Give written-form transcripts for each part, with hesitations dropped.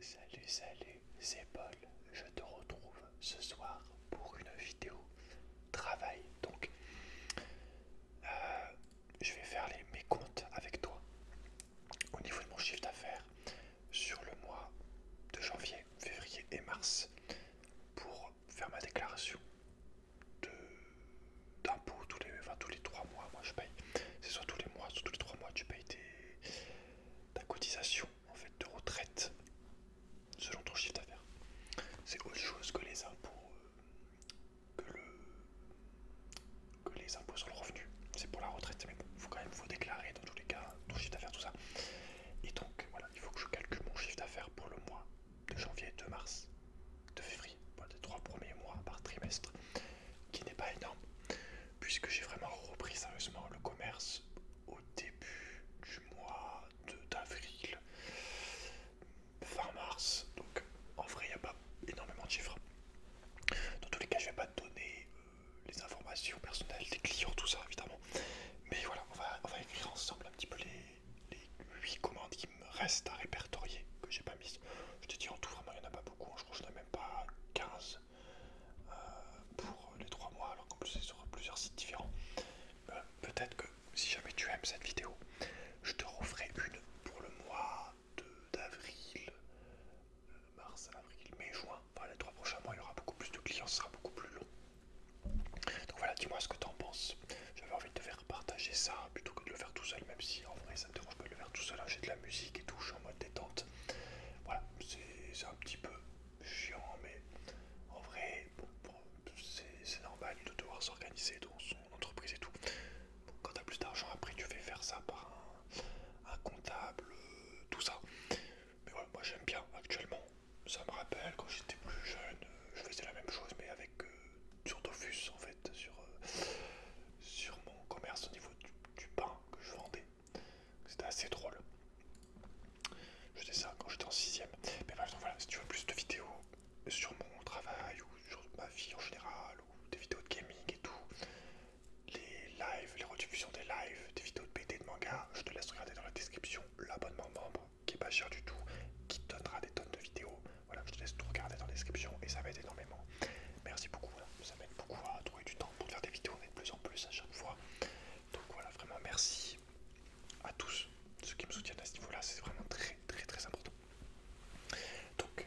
Salut, c'est Paul. Je te retrouve ce soir pour une vidéo travail. Donc, je vais faire mes comptes avec toi au niveau de mon chiffre d'affaires sur le mois de janvier, février et mars pour faire ma déclaration de d'impôt tous les 3 mois. Moi, je paye. C'est soit tous les mois, soit tous les 3 mois, tu payes ta cotisation en fait de retraite selon ton chiffre d'affaires. C'est autre chose que les impôts, que les impôts sur le revenu. C'est pour la retraite, mais bon, faut déclarer dans tous les cas ton chiffre d'affaires, tout ça. Et donc voilà, il faut que je calcule mon chiffre d'affaires pour le mois de janvier, de mars, de février, pour les 3 premiers mois par trimestre, qui n'est pas énorme, puisque j'ai vraiment repris sérieusement le commerce au début du mois d'avril, fin mars. Donc en vrai, il n'y a pas énormément de chiffres. Dans tous les cas, je vais pas te donner les informations personnelles des clients, tout ça évidemment. Mais voilà, on va écrire ensemble un petit peu les 8 commandes qui me restent à répertorier, que j'ai pas mises. Je te dis en tout, vraiment, il n'y en a pas beaucoup. Je crois que je n'en ai même pas 15 pour les 3 mois, alors qu'en plus c'est sur plusieurs sites différents. Peut-être que si jamais tu aimes cette vidéo, je te referai une pour le mois d'avril, mars, avril, mai, juin. Enfin, les 3 prochains mois, il y aura beaucoup plus de clients, ce sera beaucoup plus long. Donc voilà, dis-moi ce que t'en penses. J'avais envie de te faire partager ça plutôt que de le faire tout seul, même si en vrai ça me dérange pas de le faire tout seul. Hein. J'ai de la musique et tout, je suis en mode détente. Voilà, c'est un petit peu chiant, mais en vrai, bon, c'est normal de devoir s'organiser dans son entreprise et tout. Bon, quand t'as plus d'argent, après tu fais faire ça par un comptable, tout ça. Mais voilà, moi j'aime bien actuellement. Ça me rappelle quand j'étais plus jeune, je faisais la même chose, mais avec sur Dofus en fait, sur mon commerce au niveau du pain que je vendais. C'était assez drôle. Je faisais ça quand j'étais en 6ème. Mais par exemple, voilà, si tu veux plus de vidéos sur mon travail ou sur ma vie en général, ou des vidéos de gaming et tout, les lives, les rediffusions des lives, des vidéos de BD, de manga, je te laisse regarder dans la description l'abonnement membre qui est pas cher du tout, qui te donnera des tonnes de vidéos. Voilà, je te laisse tout regarder dans la description et ça m'aide énormément. Merci beaucoup, là. Ça m'aide beaucoup à trouver du temps pour faire des vidéos de plus en plus à chaque fois. Donc voilà, vraiment merci à tous ceux qui me soutiennent à ce niveau-là, c'est vraiment très très très important. Donc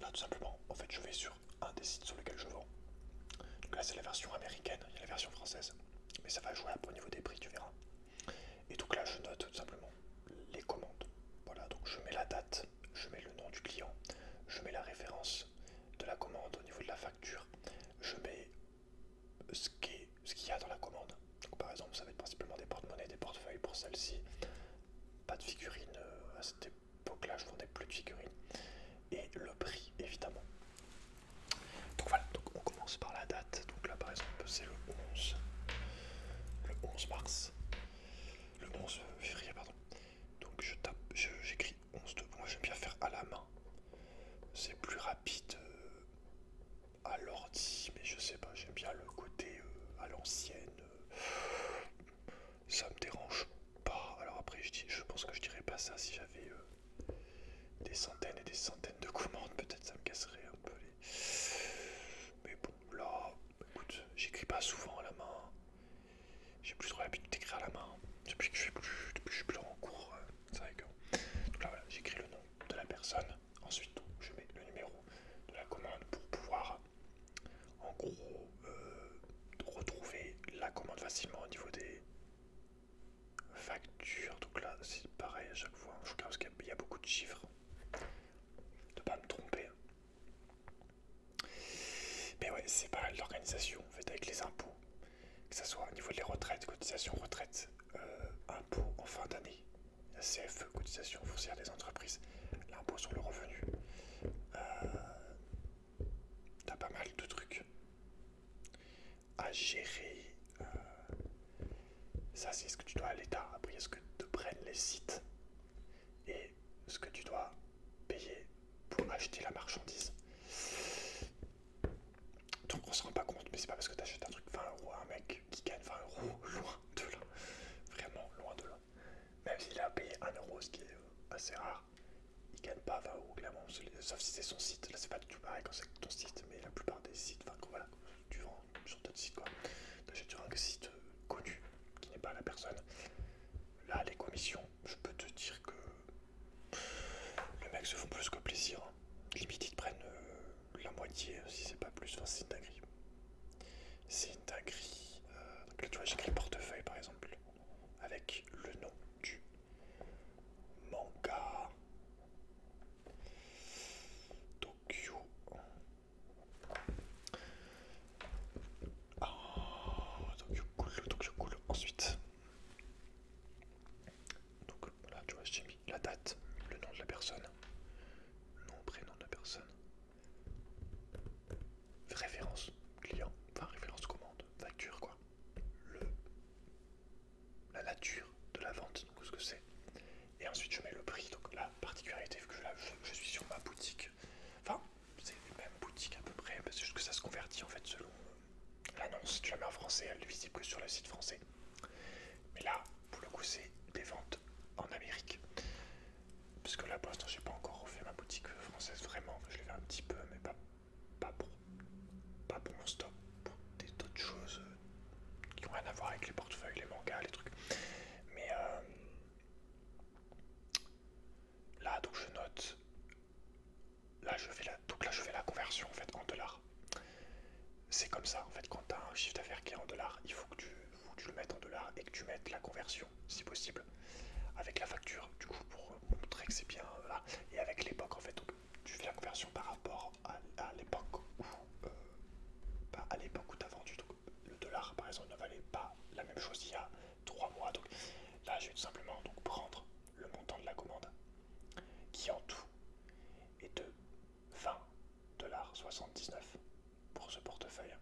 là tout simplement, en fait je vais sur un des sites sur lesquels je vends. Donc là c'est la version américaine, il y a la version française, mais ça va jouer un peu au niveau des prix, tu verras. Et donc là je note tout simplement les commandes. Voilà, donc je mets la date, je mets le nom du client, je mets la référence de la commande au niveau de la facture, je mets ce qu'il y a dans la commande. Donc par exemple ça va être principalement des porte-monnaies, des portefeuilles pour celle-ci. Pas de figurines, à cette époque-là je vendais plus de figurines. Et le prix évidemment. Donc voilà, donc on commence par la date. Donc là par exemple c'est le 11 mars. Le 11 février pardon. Donc j'écris 11 de. Moi j'aime bien faire à la main. C'est plus rapide à l'ordi, mais je sais pas, j'aime bien le côté à l'ancienne. Ça me dérange pas. Alors après je pense que je dirais pas ça si j'avais des centaines et des centaines de commandes. Peut-être ça me casserait un peu les. Mais bon là, écoute, j'écris pas souvent à la main. J'ai plus trop l'habitude d'écrire à la main. Depuis que je suis plus en cours, c'est vrai que. Donc là voilà, j'écris le nom de la personne. Ensuite je mets le numéro de la commande pour pouvoir en gros retrouver la commande facilement au niveau des factures. Donc là c'est pareil à chaque fois, je regarde parce qu'il y a beaucoup de chiffres, de pas me tromper. Mais ouais, c'est pas mal l'organisation en fait avec les impôts, que ce soit au niveau des retraites, cotisation retraite, impôts en fin d'année, la CFE, cotisation foncière des entreprises, l'impôt sur le revenu. T'as pas mal de trucs à gérer. Ça c'est ce que tu dois à l'État. Après il y a ce que te prennent les sites et ce que tu dois payer pour acheter la marchandise. Donc on se rend pas compte, mais c'est pas parce que t'achètes un truc 20 euros à un mec qui gagne 20 euros, loin de là. Vraiment loin de là. Même s'il a payé 1 euro, ce qui est assez rare, il gagne pas 20 euros, clairement. Sauf si c'est son site. Là, c'est pas du tout pareil quand c'est ton site, mais la plupart des sites, enfin, voilà, tu vends sur d'autres sites, quoi. T'achètes sur un site connu qui n'est pas la personne. Là, les commissions, je peux te dire que le mec se font plus que plaisir. Hein. Limite, ils te prennent la moitié, si c'est pas plus. Enfin, c'est une dinguerie. C'est une dinguerie. Donc là, tu vois, j'écris portefeuille par exemple, avec le nom du manga Tokyo. Oh, Tokyo cool, Tokyo cool. Ensuite, donc là, tu vois, j'ai mis la date, le nom de la personne, nom, prénom de la personne, référence client, enfin référence commande, facture quoi, le, la nature de la vente, donc ce que c'est. Et ensuite je mets le prix, donc la particularité, vu que je suis sur ma boutique, enfin c'est les mêmes boutiques à peu près, c'est juste que ça se convertit en fait selon l'annonce, tu la mets en français, elle est visible que sur le site français. Mais là, pour le coup, c'est des ventes en Amérique. Parce que là, pour l'instant, j'ai pas encore refait ma boutique française vraiment, je l'ai fait un petit peu, mais pas pour mon stock, pour d'autres choses qui ont rien à voir avec les portefeuilles, les mangas, les trucs. Mais là, donc je note. Là, je fais la conversion en fait en dollars. C'est comme ça en fait, quand tu as un chiffre d'affaires qui est en dollars, il faut que tu le mettes en dollars et que tu mettes la conversion si possible avec la facture, du coup pour montrer que c'est bien là. Et avec l'époque en fait, donc tu fais la conversion par rapport à l'époque où à l'époque où tu as vendu. Donc le dollar par exemple ne valait pas la même chose il y a 3 mois. Donc là je vais tout simplement donc prendre le montant de la commande qui en tout est de 20,79$ pour ce portefeuille.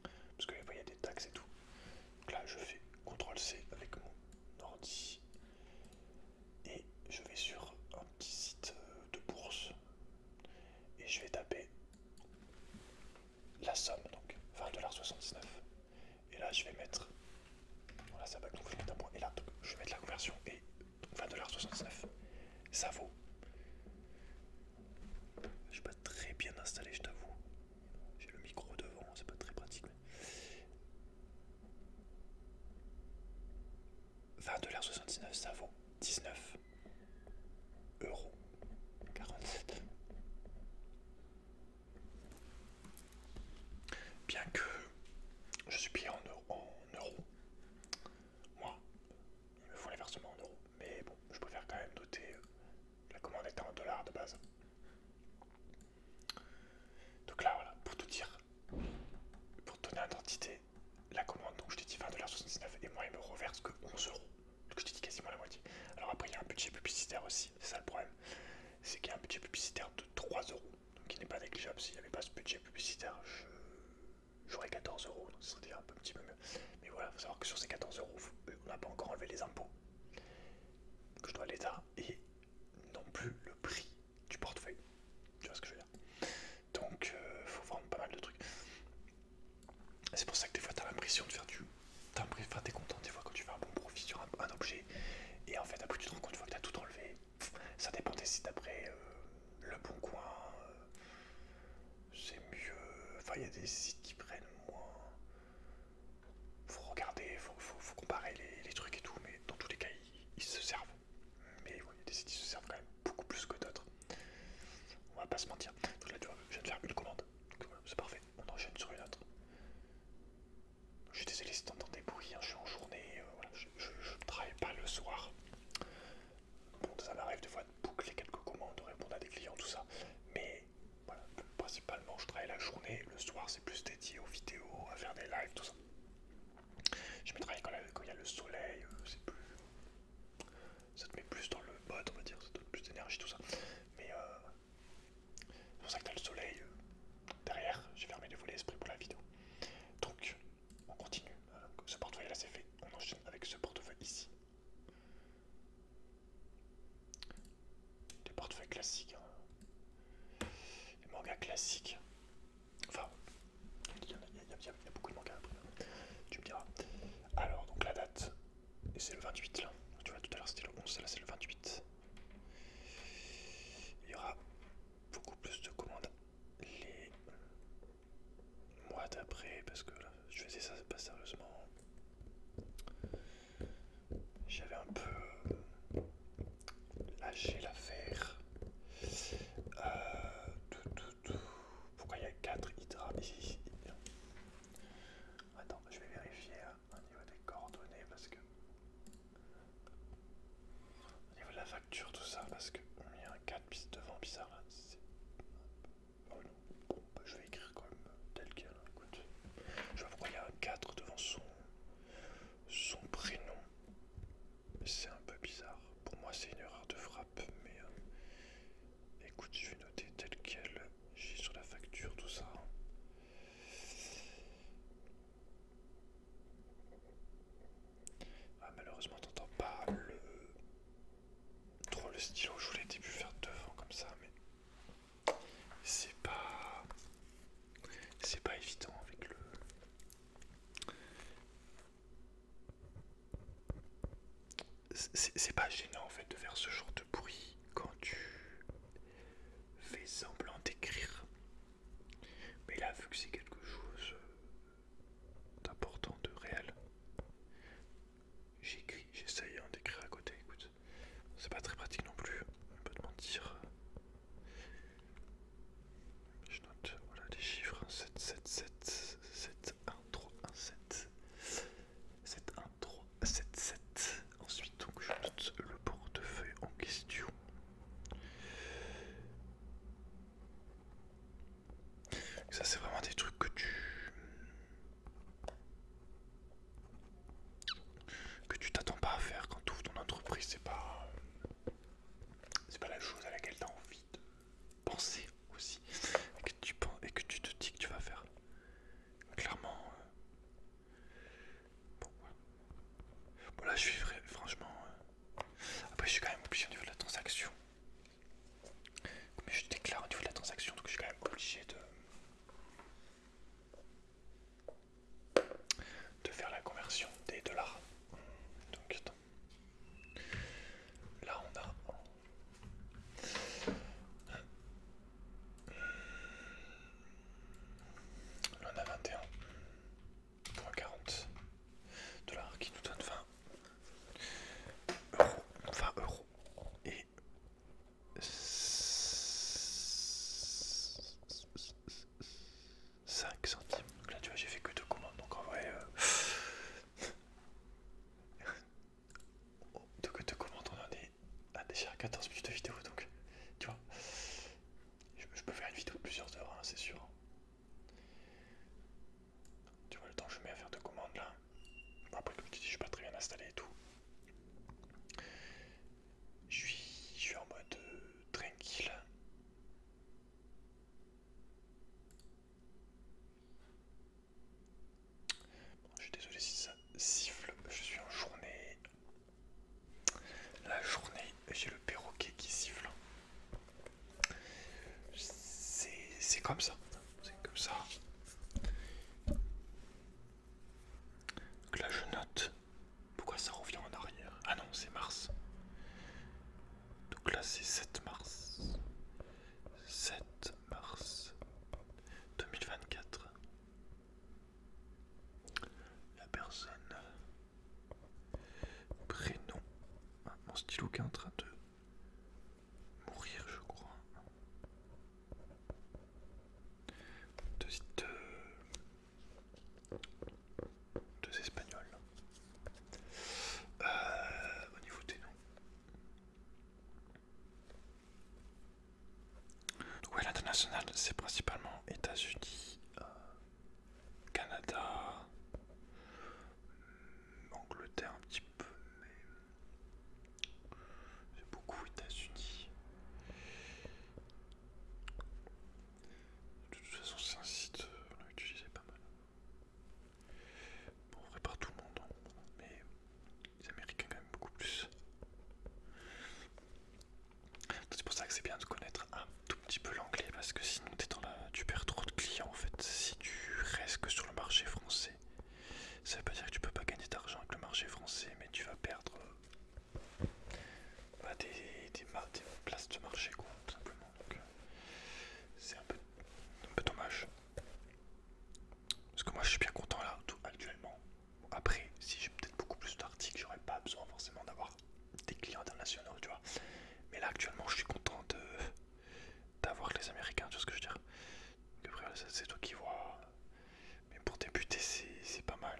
Parce que vous voyez, il y a des taxes et tout. Donc là je fais CTRL-C avec mon ordi. Et je vais sur un petit site de bourse. Et je vais taper la somme, donc 20,79$. Et là je vais mettre. Voilà, ça va, donc je vais mettre un point. Et là, donc, je vais mettre la conversion. Et 20,79$. Ça vaut. Je suis pas très bien installé, je t'avoue. J'ai le micro devant, c'est pas très pratique. Mais 20,79$, ça vaut 19,47€. Bien que je suis payé en euros. Moi, il me faut les versements en euros. Mais bon, je préfère quand même noter la commande était en dollars de base. Donc là, voilà, pour te dire, pour te donner une identité, la commande, donc je t'ai dit 20,79$ et moi, il me reverse que 11€. Donc je t'ai dit quasiment la moitié. Alors après, il y a un budget publicitaire aussi, c'est ça le problème. C'est qu'il y a un budget publicitaire de 3€. Donc il n'est pas négligeable. S'il n'y avait pas ce budget publicitaire, j'aurais 14€. Donc ce serait déjà un petit peu mieux. Mais voilà, il faut savoir que sur ces 14€, on n'a pas encore enlevé les impôts que je dois à l'État et non plus le prix du portefeuille. Tu vois ce que je veux dire? Donc faut vendre pas mal de trucs. C'est pour ça que des fois t'as l'impression de faire du. Enfin, t'es content des fois quand tu fais un bon profit sur un objet. Et en fait après tu te rends compte une fois que t'as tout enlevé. Ça dépend des sites après. Le Bon Coin, c'est mieux. Enfin il y a des sites qui prennent moins. Faut regarder, faut comparer les trucs et tout. Mais dans tous les cas ils se servent. Mais ouais, il y a des sites qui se servent quand même beaucoup plus que d'autres. On va pas se mentir. Donc là tu vois, je viens de faire une commande. Donc voilà, c'est parfait. On enchaîne sur une autre. Je suis désolé si t'entends des bruits, hein, je suis en journée, voilà, je travaille pas le soir. Bon, ça m'arrive des fois de boucler quelques commandes, de répondre à des clients, tout ça. Mais voilà, principalement je travaille la journée, le soir c'est plus dédié aux vidéos, à faire des lives, tout ça. Je me travaille quand il y a le soleil, c'est plus. Ça te met plus dans le mode, on va dire, ça te donne plus d'énergie, tout ça. Mais c'est pour ça que t'as le soleil derrière, j'ai fermé les volets esprit pour la vidéo. Donc, on continue. Ce portefeuille là c'est fait. On enchaîne avec ce portefeuille ici. Des portefeuilles classiques. Hein. Les mangas classiques. Enfin, il y a beaucoup de mangas après. Tu me diras. Alors, donc la date. Et c'est le 28 là. Tu vois, tout à l'heure c'était le 11, là c'est le 28. stylo, je voulais au début faire devant comme ça, mais c'est pas évident avec le. C'est pas gênant en fait de faire ce genre de bruit quand tu fais semblant d'écrire. Mais là, vu que c'est quelque chose d'important, de réel, j'écris, j'essaye d'écrire à côté. Écoute, c'est pas très pratique non plus, on peut te mentir. Je note, voilà les chiffres, 7, 7, 7, 7, 1, 3, 1, 7, 7, 1, 3, 7, 7. Ensuite, donc, je note le portefeuille en question. Ça, c'est vraiment des trucs que tu t'attends pas à faire quand tu ouvres ton entreprise. C'est pas la chose à laquelle tu as envie de penser aussi, et que tu te dis que tu vas faire. Clairement, bon, voilà. Bon, là, je suis franchement. Après, je suis quand même obligé au niveau de la transaction. Mais je déclare au niveau de la transaction, donc je suis quand même obligé de faire la conversion des dollars. Donc, attends. Là, on a 21,40 $ qui nous donne 20 euros et 5 centimes. Donc là, tu vois, j'ai fait que 2 commandes. Donc en vrai, que 2 commandes, on en est à déjà 14 minutes de vidéo. Donc, tu vois, je peux faire une vidéo de plusieurs heures, hein, c'est sûr. Tu vois, le temps que je mets à faire 2 commandes là. Bon, après, comme tu dis, je suis pas très bien installé et tout. Je suis en mode tranquille. Bon, je suis désolé si ça siffle, je suis en journée. La journée, j'ai le perroquet qui siffle. C'est comme ça. C'est comme ça. Donc là, je note. Pourquoi ça revient en arrière? Ah non, c'est mars. Donc là, c'est 7 mars. 7 mars 2024. La personne. Prénom. Ah, mon stylo qui est en train de mourir, je crois. Deux espagnols. Au niveau des noms. Donc ouais, l'international, c'est principalement États-Unis, Canada, Angleterre un petit peu, mais c'est beaucoup États-Unis. De toute façon, c'est un site on a utilisé pas mal. Bon, on vrai par tout le monde, hein, mais les Américains quand même beaucoup plus. C'est pour ça que c'est bien de connaître un tout petit peu l'anglais, parce que sinon tu perds trop de clients en fait. Si tu restes que sur le marché français, ça veut pas dire que tu peux pas gagner d'argent avec le marché français, mais tu vas perdre des places de marché, quoi, tout simplement. Donc c'est un peu dommage. Parce que moi je suis bien content là, actuellement. Bon, après, si j'ai peut-être beaucoup plus d'articles, j'aurais pas besoin forcément d'avoir des clients internationaux, tu vois. Mais là actuellement je suis content d'avoir les Américains, tu vois ce que je veux dire. Après, c'est toi qui vois. Mais pour débuter, c'est pas mal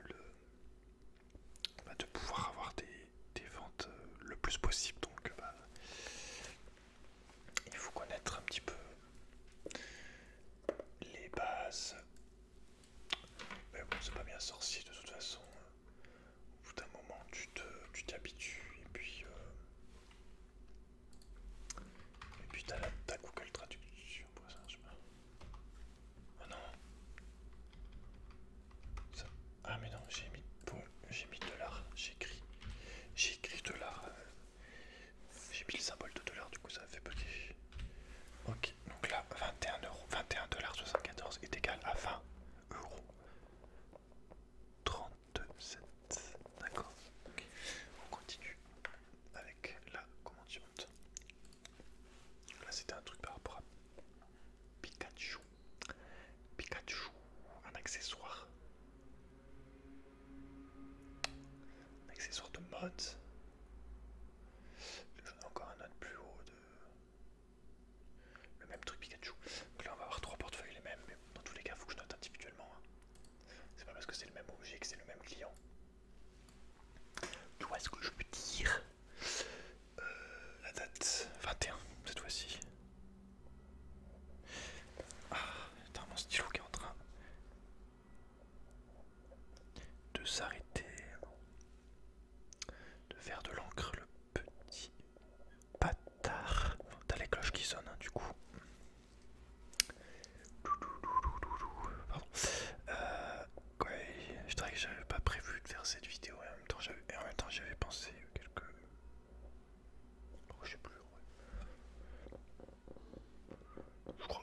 de pouvoir avoir des ventes le plus possible. Donc il faut connaître un petit peu les bases. Mais bon, c'est pas bien sorcier de toute façon. Au bout d'un moment, tu t'habitues. Et puis t'as Google Traduction pour ça, je sais pas. Ah non. Ça. Ah mais non, j'ai mis $. J'ai écrit $. J'ai mis le symbole de $. accessoires de mode. J'en ai encore un autre plus haut de... Le même truc Pikachu. Donc là on va avoir 3 portefeuilles les mêmes, mais dans tous les cas il faut que je note individuellement. Hein. C'est pas parce que c'est le même objet que c'est le même client. Tu vois ce que je peux dire? La date 21 cette fois-ci. Ah, putain, mon stylo qui est en train de s'arrêter. De faire de l'encre, le petit bâtard. T'as les cloches qui sonnent, hein, du coup. Pardon. Ouais, je dirais que j'avais pas prévu de faire cette vidéo et en même temps j'avais pensé quelques... Oh, je sais plus, ouais.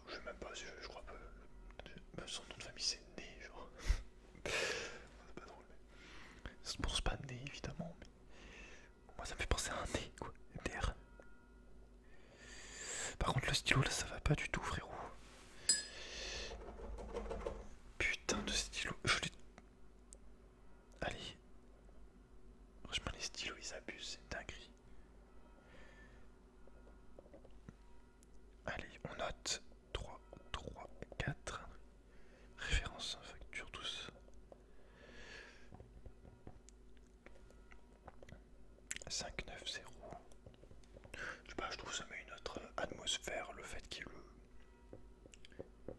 Je sais même pas, je crois pas. Son nom de famille c'est Né, genre. C'est pas drôle, mais... Ça se prononce pas Né, évidemment, mais... Moi ça me fait penser à un nez, quoi. MDR. Par contre le stylo là ça va pas du tout, frérot. Putain de stylo, je l'ai... Allez. Franchement les stylos ils abusent, c'est une dinguerie. Allez, on note 3, 3, 4. Référence, facture, tous. 5, 9, 0. Je sais pas, je trouve ça met une autre atmosphère, le fait qu'il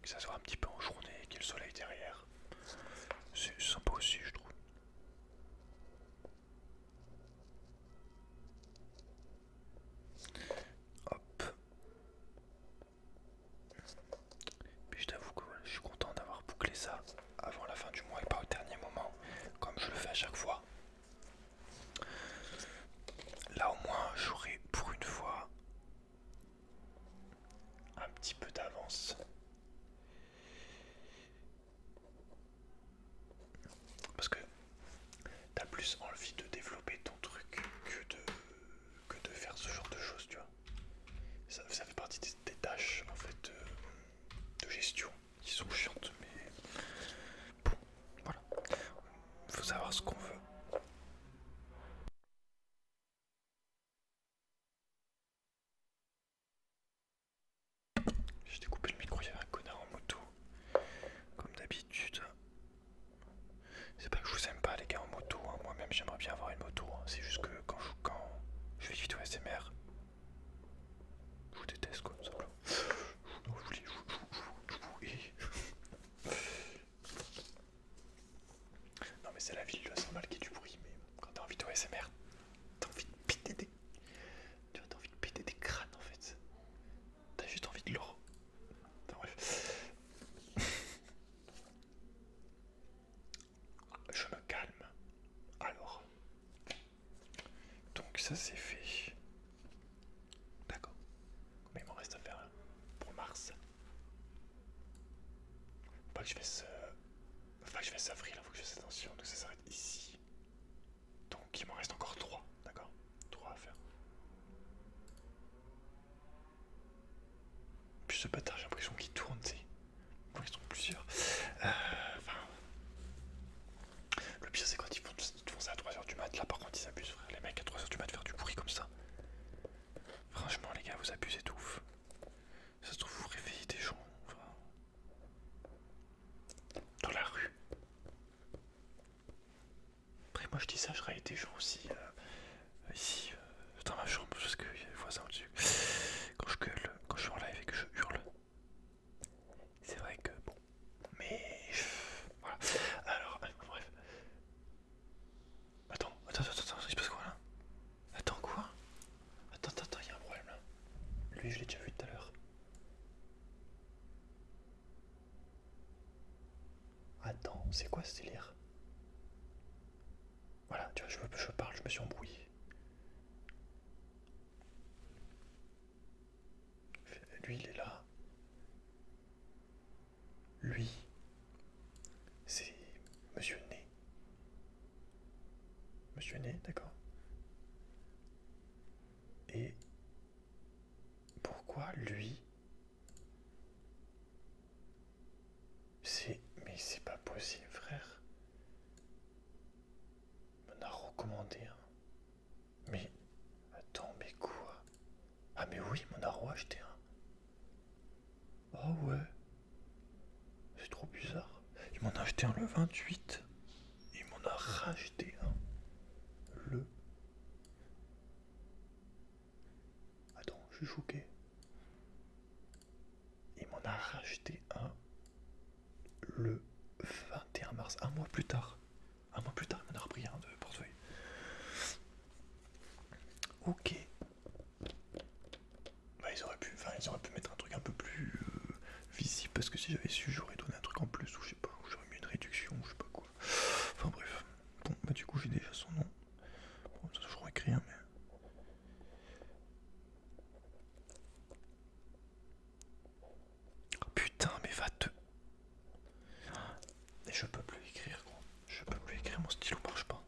que ça soit un petit peu en journée et qu'il y ait le soleil derrière. C'est sympa aussi, je trouve. Hop. Puis je t'avoue que voilà, je suis content d'avoir bouclé ça avant la fin du mois et pas au dernier moment, comme je le fais à chaque fois. Là au moins j'aurai pour une fois un petit peu d'avance. Parce que t'as plus envie de développer ton truc que de faire ce genre de choses, tu vois. Ça fait partie des tâches en fait de gestion qui sont chiantes, mais bon, voilà. Faut savoir ce qu'on veut. J'ai découpé le micro, il y avait un connard en moto. Comme d'habitude. C'est pas que je vous aime pas les gars en moto, hein. Moi-même j'aimerais bien avoir une moto. Hein. C'est juste que quand je fais du vidéo SMR, je vous déteste quoi, tout simplement. Non, je vous hais. Non mais c'est la ville, c'est normal qu'il y ait du bruit, mais quand t'as envie de SMR, t'as envie de péter des... Tu vois, t'as envie de péter des crânes en fait. T'as juste envie de l'or. Enfin bref. Je me calme. Alors. Donc ça c'est fait. D'accord. Combien il m'en reste à faire là pour mars? Faut pas que je fasse... Faut pas que je fasse avril, faut que je fasse attention. Donc ça s'arrête ici. Donc il m'en reste encore 3. D'accord, 3 à faire. Puis ce bâtard, j'ai l'impression qu'il tourne, tu sais. Ils sont plusieurs. Enfin... Le pire c'est quand ils font ça à 3h du mat. Là par contre ils abusent, frère. Les mecs à 3h du mat faire du bruit comme ça. Franchement les gars, vous abusez de ouf. Ça se trouve vous réveillez des gens. Enfin... Dans la rue. Après moi je dis ça, je réveille des gens aussi. Ici, dans ma chambre, parce qu'il y a les voisins au-dessus. Quand je gueule, quand je suis en live et que je hurle. C'est vrai que bon. Mais... Voilà. Alors, bref. Attends, il se passe quoi là? Attends, quoi? Attends, il y a un problème là. Lui, je l'ai déjà vu tout à l'heure. Attends, c'est quoi ce délire? Voilà, tu vois, je parle, je me suis embrouillé. Lui, il est là. Lui, c'est Monsieur Né. Monsieur Né, d'accord. Et pourquoi lui? Mais c'est pas possible, frère. Monaro commandé un. Mais attends, mais quoi? Ah mais oui, mon aro a acheté un. Ah ouais. C'est trop bizarre. Il m'en a acheté un le 28. Et il m'en a racheté un le. Attends, je suis choqué. Il m'en a racheté un le 21 mars, un mois plus tard. Un mois plus tard, il m'en a repris un de portefeuille. Ok. Bah, ils auraient pu mettre un truc un peu plus visible, parce que si j'avais su, j'aurais donné un truc en plus, ou je sais pas, ou j'aurais mis une réduction, ou je sais pas quoi. Enfin bref. Bon, bah du coup, j'ai déjà son nom. Bon, ça, je écrit, hein, mais. Oh, putain, mais va te. Et je peux plus écrire, gros. Je peux plus écrire, mon stylo marche pas.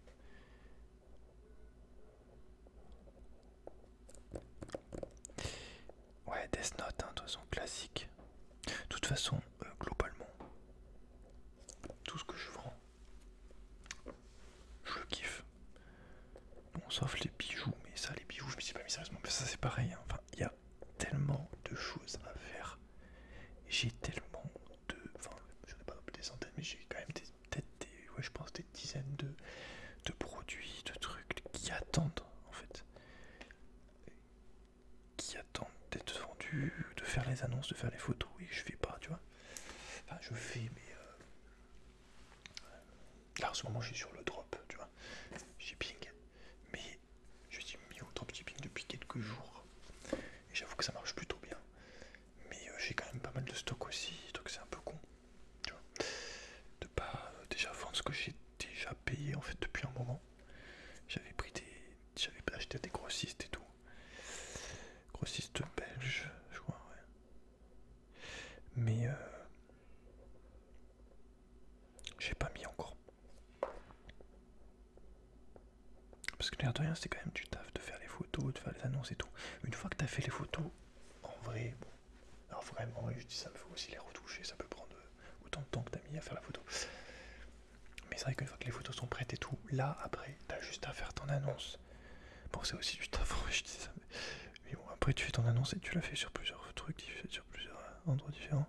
Ouais, Death Note, hein, de toute façon, classique. De toute façon, globalement, tout ce que je vends, je le kiffe. Bon, sauf les bijoux, mais ça, les bijoux, je me suis pas mis sérieusement. Mais ça, c'est pareil, hein. Enfin, il y a tellement de choses à faire. J'ai tellement de. Enfin, je n'ai pas des centaines, mais j'ai quand même peut-être des. Ouais, je pense des dizaines de produits, de trucs qui attendent, en fait. Qui attendent d'être vendus, de faire les annonces, de faire les photos, et je fais pas, tu vois. Enfin, je fais, mais. Là, en ce moment, je suis sur le drop, tu vois. Shipping. Mais je suis mis au dropshipping depuis quelques jours. Et j'avoue que ça marche plutôt bien. Mais j'ai quand même pas mal de stock aussi, donc c'est un peu con. Tu vois. De pas déjà vendre ce que j'ai déjà payé en fait depuis un moment. J'avais acheté des grossistes et tout. Grossistes belges, je crois, ouais. Mais j'ai pas mis encore. Parce que l'air de rien, c'est quand même du taf de faire les photos, de faire les annonces et tout. Une fois que t'as fait les photos, en vrai, bon. Alors faut quand même, en vrai, je dis ça, il faut aussi les retoucher, ça peut prendre autant de temps que t'as mis à faire la photo. Mais c'est vrai qu'une fois que les photos sont prêtes et tout, là après, t'as juste à faire ton annonce. Bon, c'est aussi du taf, je dis ça. Mais bon, après tu fais ton annonce et tu la fais sur plusieurs trucs, tu fais sur plusieurs endroits différents.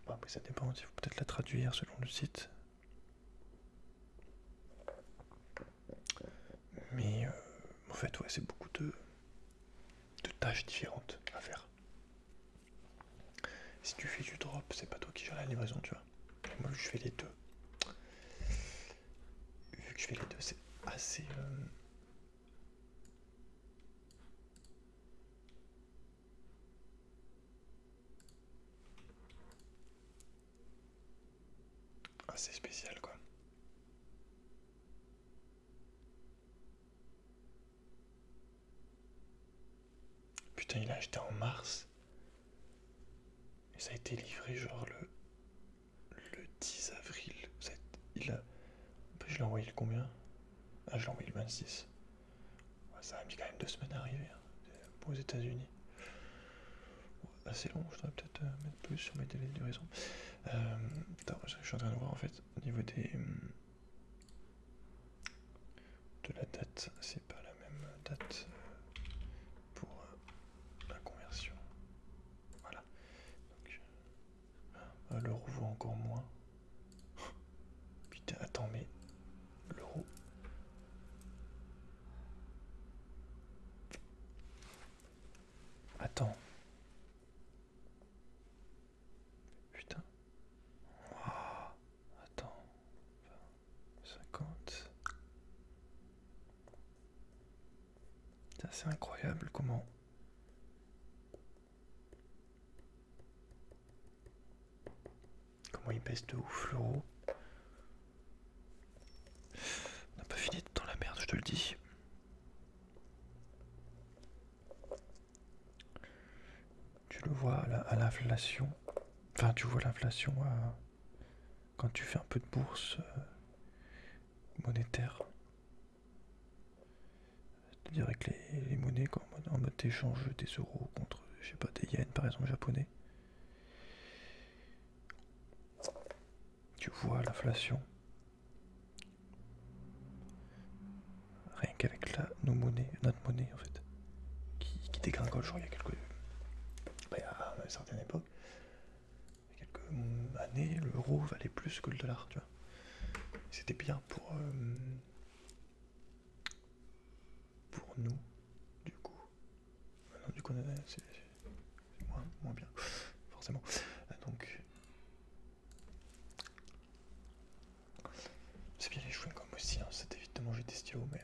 Bon, après ça dépend, il faut peut-être la traduire selon le site. Mais en fait, ouais, c'est beaucoup de tâches différentes à faire. Si tu fais du drop, c'est pas toi qui gères la livraison, tu vois. Et moi, je fais les deux. Vu que je fais les deux, c'est assez. Assez spécial, quoi. Putain, il a acheté en mars. Et ça a été livré genre le 10 avril. Il a. Je l'ai envoyé le combien? Ah, je l'ai envoyé le 26. Ouais, ça a mis quand même 2 semaines à arriver, hein, aux États-Unis. Assez long, je devrais peut-être mettre plus sur mes délais de livraison. Attends, je suis en train de voir en fait au niveau de la date, c'est pas la même date pour la conversion. Voilà. Donc, l'euro vaut encore moins. Putain, attends, mais l'euro. Attends. Putain. Wow. Attends. 50. Putain, c'est incroyable comment. Comment il baisse de ouf l'euro. On n'a pas fini d'être dans la merde, je te le dis. Tu le vois à l'inflation. Enfin, tu vois l'inflation quand tu fais un peu de bourse monétaire. C'est-à-dire avec les monnaies quoi, en mode échange des euros contre, je sais pas, des yens par exemple japonais. Tu vois l'inflation. avec nos monnaies, notre monnaie en fait, qui dégringole, genre il y a quelques... Bah, à une certaine époque, il y a quelques années, l'euro valait plus que le dollar, tu vois. C'était bien pour nous, du coup. Maintenant, du coup, c'est moins bien, forcément. Donc, c'est bien les chewing-gums aussi, hein, ça t'évite de manger des stylos, mais...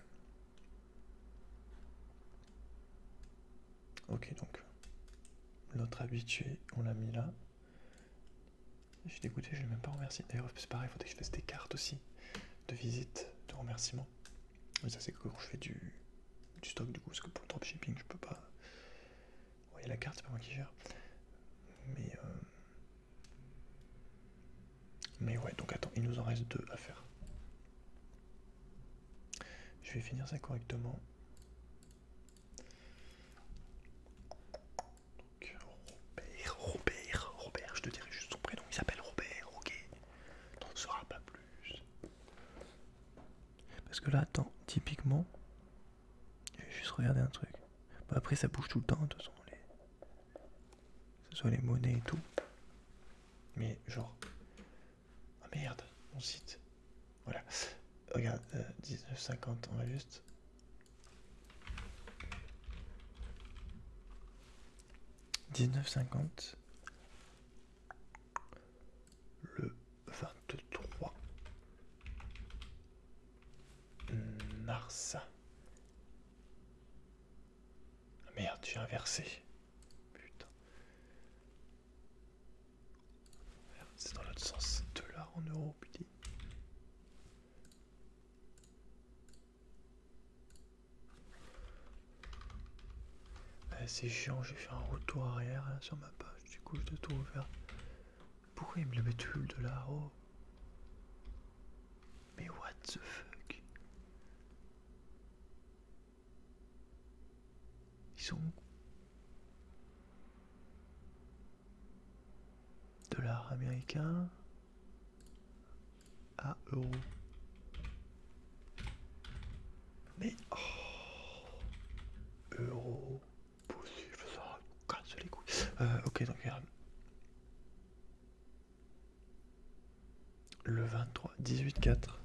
Ok, donc, l'autre habitué, on l'a mis là. Je suis dégoûté, je ne l'ai même pas remercié. D'ailleurs, c'est pareil, il faudrait que je fasse des cartes aussi, de visite, de remerciement. Mais ça, c'est que quand je fais du stock, du coup, parce que pour le dropshipping, je peux pas... Vous voyez, la carte, c'est pas moi qui gère. Mais ouais, donc attends, il nous en reste 2 à faire. Je vais finir ça correctement. Donc, Robert, je te dirai juste son prénom, il s'appelle Robert, ok. On ne saura pas plus. Parce que là, attends, typiquement, je vais juste regarder un truc. Bah, après, ça bouge tout le temps, de toute façon, que ce soit les monnaies et tout. Mais genre... Ah merde, mon site. Voilà. Regarde, 19,50, on va juste... $19,50 le 23 mars. Ah merde, j'ai inversé. Putain. Merde, c'est dans l'autre sens. $, en euros, putain. C'est chiant, j'ai fait un retour arrière là, sur ma page, du coup je dois tout refaire. Pourquoi il me le met tout le $? Oh. Mais what the fuck? Ils sont où? Dollar américain à euro. Mais oh, euro possible, ça casse les couilles. Ok, donc regarde. Le 23, 18-4.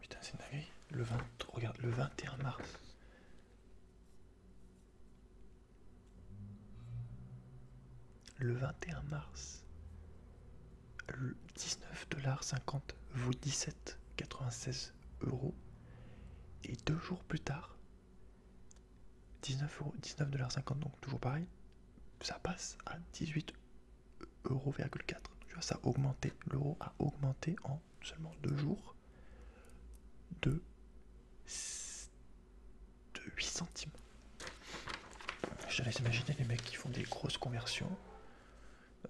Putain, c'est une dinguerie. Le 23, regarde, le 21 mars. Le 21 mars, le $19,50 vaut 17,96 €. Et 2 jours plus tard, 19,50 €, donc toujours pareil, ça passe à 18,4 €. Tu vois, ça a augmenté. L'euro a augmenté en seulement 2 jours de 8 centimes. Je te laisse imaginer les mecs qui font des grosses conversions.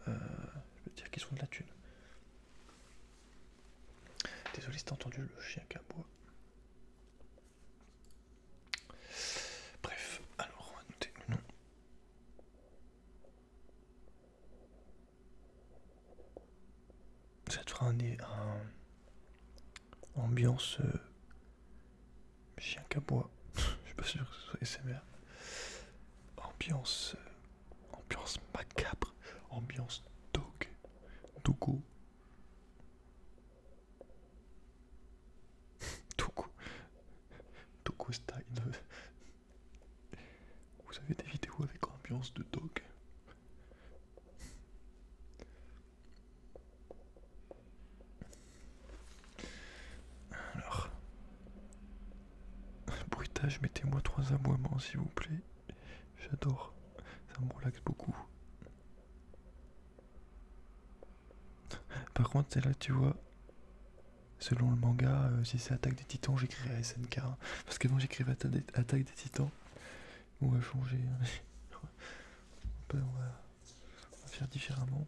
Je veux dire qu'ils sont de la thune. Désolé si t'as entendu le chien qui aboie. Bref, alors on va noter le nom. Ça te fera un ambiance chien qui aboie. Je suis pas sûr que ce soit SMR. Ambiance macabre, ambiance dogo style. Vous avez des vidéos avec ambiance de dog? Alors, bruitage, mettez-moi 3 aboiements s'il vous plaît. J'adore, ça me relaxe beaucoup. Par contre, c'est là, tu vois, selon le manga, si c'est Attaque des Titans, j'écrirai SNK. Hein, parce qu'avant j'écrivais Attaque des Titans. On va changer. On va faire différemment.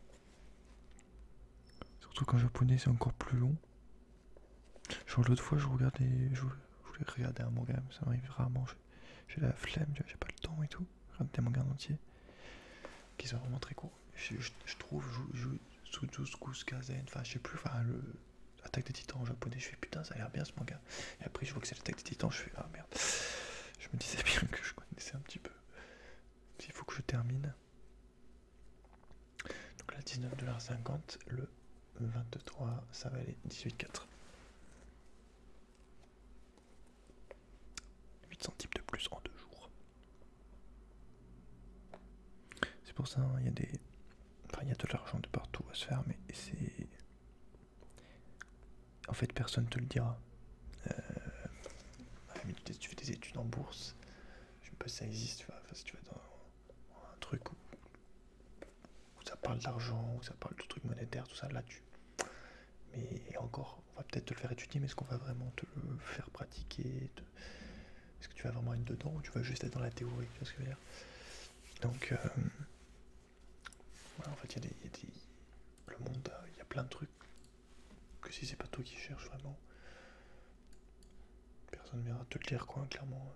Surtout qu'en japonais, c'est encore plus long. Genre l'autre fois, je voulais regarder un manga, mais ça m'arrive rarement. J'ai la flemme, j'ai pas le temps et tout. Regarder des mangas en entier. Qui sont vraiment très courts. Je trouve Jujutsu Kaisen, enfin je sais plus, enfin Attaque des Titans en japonais, je fais putain ça a l'air bien ce manga. Et après je vois que c'est l'Attaque des Titans, je fais ah merde. Je me disais bien que je connaissais un petit peu. Il faut que je termine. Donc là 19,50$, le 23 ça va aller 18,4. 8 centimes de plus en 2 jours. C'est pour ça, hein, il y a des... Enfin, il y a de l'argent de partout à se faire, mais c'est... En fait, personne te le dira. Si tu fais des études en bourse, je sais pas si ça existe, enfin, si tu vas dans un truc où ça parle d'argent, où ça parle de trucs monétaires, tout ça, là tu... Mais encore, on va peut-être te le faire étudier, mais est-ce qu'on va vraiment te le faire pratiquer Est-ce que tu vas vraiment être dedans ou tu vas juste être dans la théorie, tu vois ce que je veux dire? Donc, voilà, en fait, il y a des... Le monde, il y a plein de trucs que si c'est pas toi qui cherches vraiment, personne ne viendra te le dire, quoi, clairement.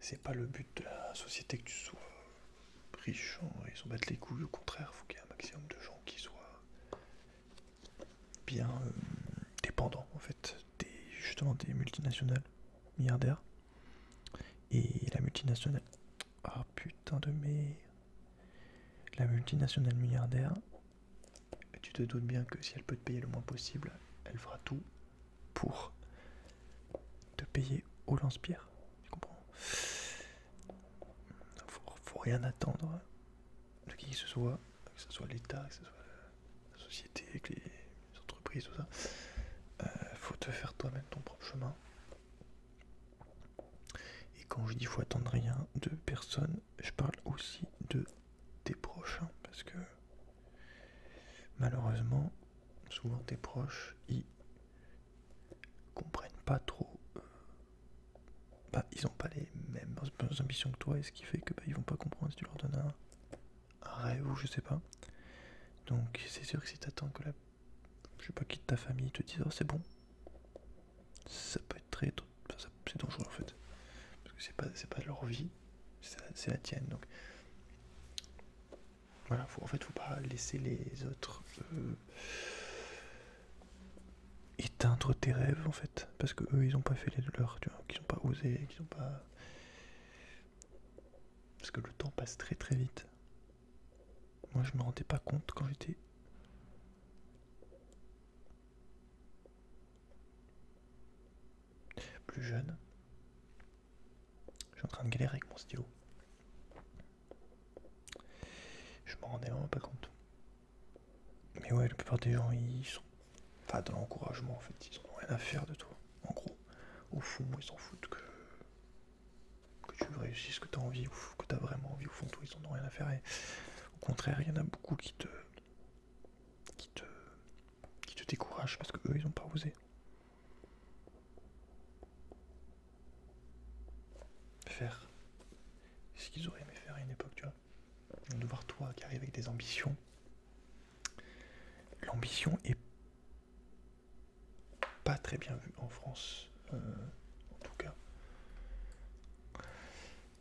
C'est pas le but de la société que tu sois riche, hein, ils s'en battent les couilles, au contraire, il faut qu'il y ait un maximum de gens qui soient bien dépendants, en fait, justement des multinationales milliardaires. Et la multinationale... Ah putain de merde. La multinationale milliardaire, tu te doutes bien que si elle peut te payer le moins possible, elle fera tout pour te payer au lance-pierre. Tu comprends? Faut rien attendre de qui que ce soit l'État, que ce soit la société, que les entreprises, tout ça. Faut te faire toi-même ton propre chemin. Et quand je dis faut attendre rien de personne, je parle aussi de tes proches, hein, parce que malheureusement, souvent tes proches, ils comprennent pas trop. Ils ont pas les mêmes ambitions que toi, et ce qui fait que ils vont pas comprendre si tu leur donnes un rêve ou je sais pas. Donc c'est sûr que si t'attends que je sais pas qui de ta famille te dise oh c'est bon, ça peut être c'est dangereux en fait, parce que c'est pas leur vie, c'est la tienne. Donc voilà, faut pas laisser les autres éteindre tes rêves en fait, parce que eux ils ont pas fait les leurs, tu vois, qu'ils ont pas osé, qu'ils ont pas... Parce que le temps passe très très vite. Moi je me rendais pas compte quand j'étais plus jeune. Je suis en train de galérer avec mon stylo. Je m'en rendais vraiment pas compte. Mais ouais, la plupart des gens ils sont pas dans l'encouragement en fait, ils en ont rien à faire de toi. En gros, au fond ils s'en foutent que tu réussisses, que tu as envie, ou que tu as vraiment envie, au fond, toi, ils en ont rien à faire. Et au contraire, il y en a beaucoup qui te découragent parce que eux, ils ont pas osé faire ce qu'ils auraient aimé faire à une époque, tu vois. De voir toi qui arrive avec des ambitions. L'ambition est pas très bien vue en France, en tout cas.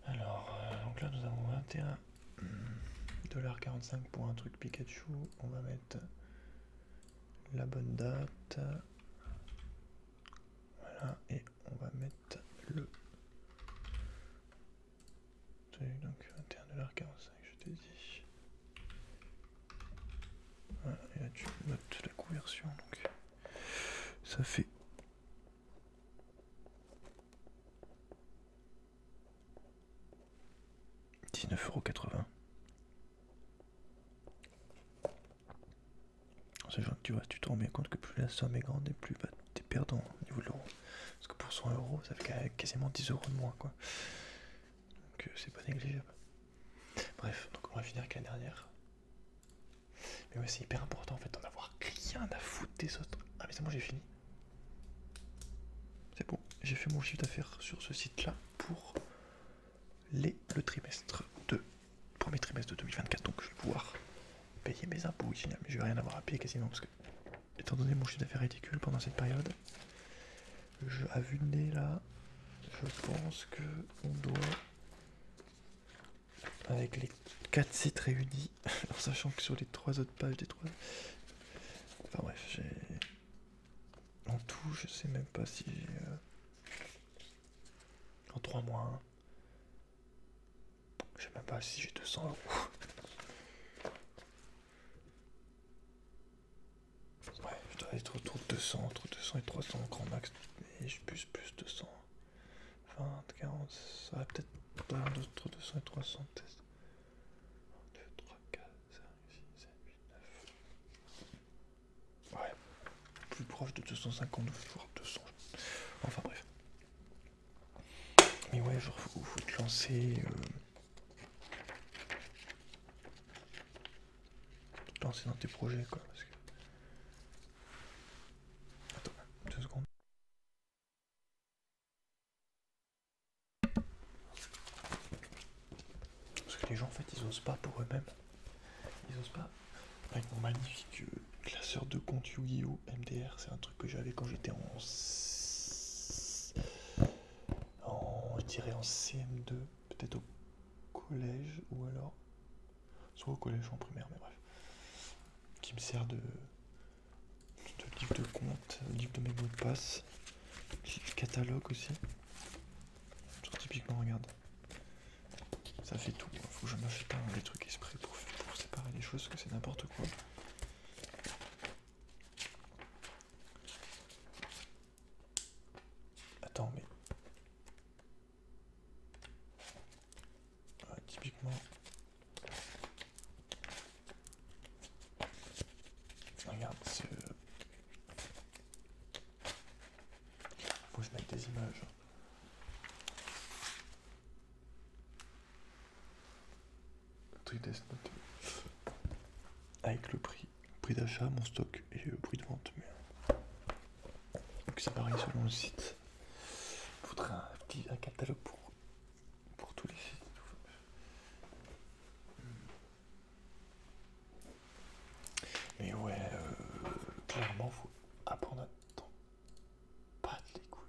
Alors, donc là, nous avons 21,45$ pour un truc Pikachu. On va mettre la bonne date. Voilà, et on va mettre le... Donc 21,45$, je t'ai dit. Voilà, et là tu notes la conversion, donc ça fait 19,80€. Sachant que tu te rends bien compte que plus la somme est grande et plus t'es perdant au niveau de l'euro. Parce que pour 100€, ça fait quasiment 10€ de moins, quoi. Donc c'est pas négligeable. Bref, donc on va finir avec la dernière. Mais ouais, c'est hyper important en fait d'en avoir rien à foutre des autres. Ah mais c'est bon, j'ai fini. C'est bon, j'ai fait mon chiffre d'affaires sur ce site-là pour le premier trimestre de 2024. Donc je vais pouvoir payer mes impôts ici, mais je vais rien avoir à payer quasiment parce que, étant donné mon chiffre d'affaires ridicule pendant cette période, à vue de nez là, je pense que on doit, avec les 4 sites réunis, en sachant que sur les 3 autres pages des 3, Enfin bref, j'ai... En tout, je sais même pas si j'ai... En 3 mois, hein. Je sais même pas si j'ai 200 €. Ouais, je dois être autour de 200, entre 200 et 300 au grand max. Et je plus 200. 20, 40, ça va peut-être entre 200 et 300 peut-être. 1, 2, 3, 4, 5, 6, 7, 8, 9. Ouais, plus proche de 250, voire 200. Enfin bref. Mais ouais, genre, faut te lancer. Te lancer dans tes projets, quoi. Parce que... Attends, 2 secondes. Parce que les gens, en fait, ils osent pas pour eux-mêmes. Ils osent pas. Avec mon magnifique classeur de compte Yu-Gi-Oh! MDR, c'est un truc que j'avais quand j'étais je dirais en CM2, peut-être au collège, ou alors soit au collège ou en primaire, mais bref, qui me sert de livre de compte, livre de mes mots de passe, catalogue aussi. Genre typiquement, regarde, ça fait tout. Faut que je m'achète des trucs exprès pour séparer les choses, parce que c'est n'importe quoi. Attends, mais typiquement, regarde, faut que je mette des images. Truc Death Note. Avec le prix d'achat, mon stock et le prix de vente. Mais... Donc c'est pareil selon le site. Il faudrait un catalogue pour tous les sites. Mais ouais, clairement, faut apprendre à t'en battre les couilles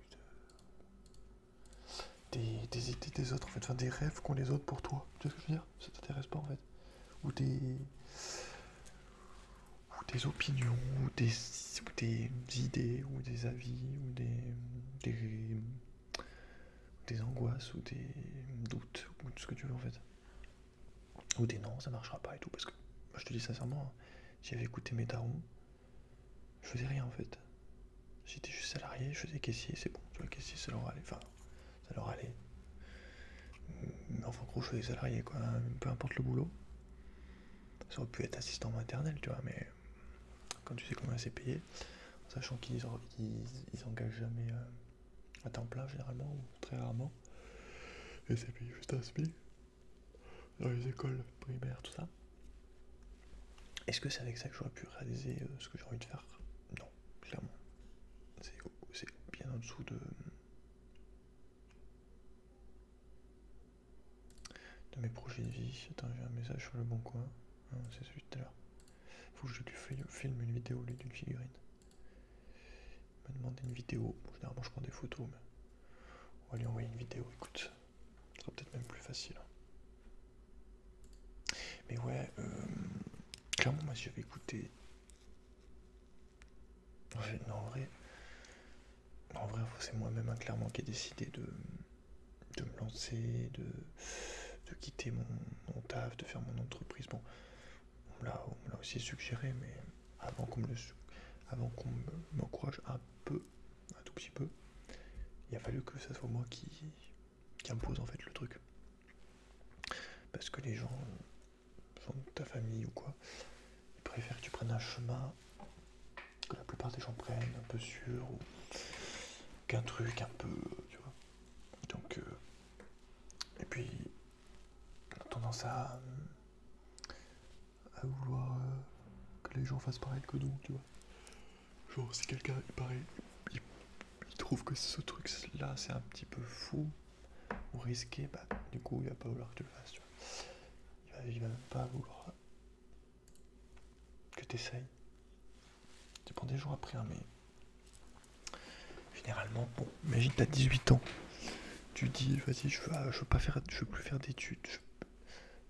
des idées des autres, en fait, enfin des rêves qu'ont les autres pour toi. Tu vois ce que je veux dire? Ça t'intéresse pas en fait? Ou des opinions, ou des idées, ou des avis, ou des angoisses, ou des doutes, ou tout ce que tu veux en fait. Ou des non, ça marchera pas et tout, parce que moi je te dis sincèrement, si j'avais écouté mes darons, je faisais rien en fait. J'étais juste salarié, je faisais caissier, c'est bon, tu vois, caissier ça leur allait, enfin, ça leur allait. Mais enfin, gros, je faisais salarié quoi, hein, peu importe le boulot. Ça aurait pu être assistant maternel, tu vois, mais quand tu sais combien c'est payé, sachant qu'ils engagent jamais à temps plein généralement, ou très rarement, et c'est payé juste un SMIC dans les écoles primaires, tout ça. Est-ce que c'est avec ça que j'aurais pu réaliser ce que j'ai envie de faire? Non, clairement. C'est bien en dessous de mes projets de vie. Attends, j'ai un message sur le bon coin. Ah, c'est celui de tout à l'heure. Faut que je lui filme une vidéo au lieu d'une figurine. Il m'a demandé une vidéo. Bon, généralement, je prends des photos, mais on va lui envoyer une vidéo. Écoute, ce sera peut-être même plus facile. Mais ouais, clairement, moi, si j'avais écouté. Non, en vrai, c'est moi-même clairement qui ai décidé de me lancer, de quitter mon taf, de faire mon entreprise. Bon, on me l'a aussi suggéré, mais avant qu'on m'encourage un tout petit peu, il a fallu que ça soit moi qui impose en fait le truc. Parce que les gens de ta famille ou quoi, ils préfèrent que tu prennes un chemin que la plupart des gens prennent, un peu sûr, ou qu'un truc un peu, tu vois. Donc, et puis, on a tendance à vouloir que les gens fassent pareil que nous, tu vois. Genre, si quelqu'un, il trouve que ce truc-là, c'est un petit peu fou ou risqué, bah, du coup, il va pas vouloir que tu le fasses, tu vois. Il va même pas vouloir que tu essayes. Ça dépend des jours après, hein, mais généralement, bon, imagine t'as 18 ans, tu dis, vas-y, je veux plus faire d'études,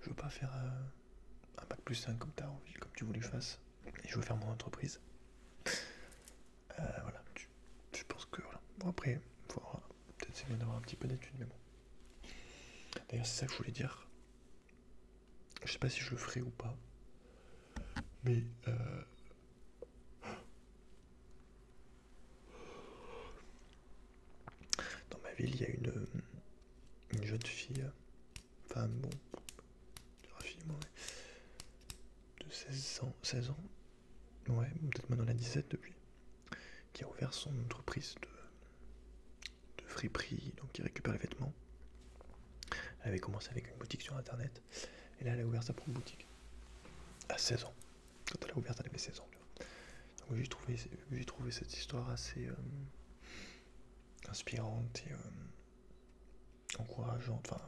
je veux pas faire un bac plus 5 comme tu voulais que je fasse, et je veux faire mon entreprise. Bon après, peut-être c'est bien d'avoir un petit peu d'études, mais bon. D'ailleurs c'est ça que je voulais dire. Je sais pas si je le ferai ou pas. Mais dans ma ville, il y a une jeune fille, enfin bon, une fille, moi, ouais, de 16 ans, ouais, peut-être maintenant elle a 17 depuis, qui a ouvert son entreprise de friperie, donc qui récupère les vêtements. Elle avait commencé avec une boutique sur internet, et là elle a ouvert sa propre boutique, à 16 ans. Quand elle a ouvert, elle avait 16 ans. Donc j'ai trouvé cette histoire assez inspirante et encourageante. Enfin,